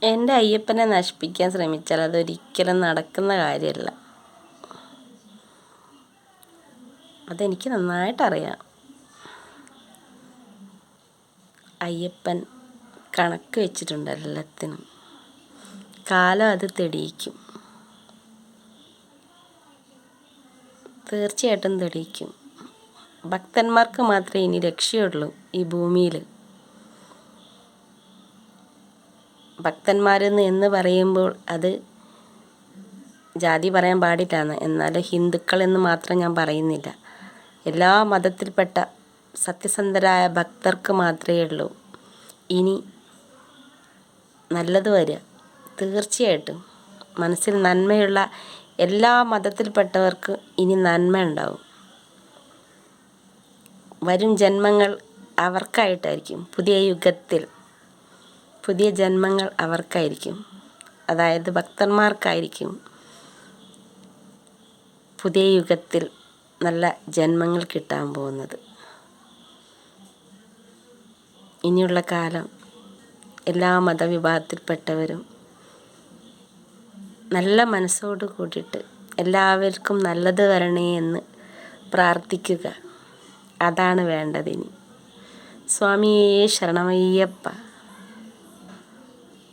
എൻ്റെ അയ്യപ്പനെ നശിപ്പിക്കാൻ ശ്രമിച്ചാൽ അതൊരിക്കലും നടക്കുന്ന കാര്യമല്ല. അതെനിക്ക് നന്നായിട്ടറിയാം. അയ്യപ്പൻ കണക്ക് വെച്ചിട്ടുണ്ട് എല്ലാത്തിനും. കാലം അത് തെളിയിക്കും, തീർച്ചയായിട്ടും തെളിയിക്കും. ഭക്തന്മാർക്ക് മാത്രമേ ഇനി രക്ഷയുള്ളൂ ഈ ഭൂമിയിൽ. ഭക്തന്മാരെന്ന് എന്ന് പറയുമ്പോൾ അത് ജാതി പറയാൻ പാടില്ലാന്ന്. എന്നാൽ ഹിന്ദുക്കളെന്ന് മാത്രം ഞാൻ പറയുന്നില്ല. എല്ലാ മതത്തിൽപ്പെട്ട സത്യസന്ധരായ ഭക്തർക്ക് മാത്രമേ ഉള്ളൂ ഇനി നല്ലത് വരിക. തീർച്ചയായിട്ടും മനസ്സിൽ നന്മയുള്ള എല്ലാ മതത്തിൽപ്പെട്ടവർക്ക് ഇനി നന്മ ഉണ്ടാവും. വരും ജന്മങ്ങൾ അവർക്കായിട്ടായിരിക്കും. പുതിയ യുഗത്തിൽ പുതിയ ജന്മങ്ങൾ അവർക്കായിരിക്കും. അതായത് ഭക്തന്മാർക്കായിരിക്കും പുതിയ യുഗത്തിൽ നല്ല ജന്മങ്ങൾ കിട്ടാൻ പോകുന്നത്. ഇനിയുള്ള കാലം എല്ലാ മതവിഭാഗത്തിൽപ്പെട്ടവരും നല്ല മനസ്സോട് കൂടിയിട്ട് എല്ലാവർക്കും നല്ലത് വരണേ എന്ന് പ്രാർത്ഥിക്കുക. അതാണ് വേണ്ടതിനി. സ്വാമിയേ ശരണമയ്യപ്പ.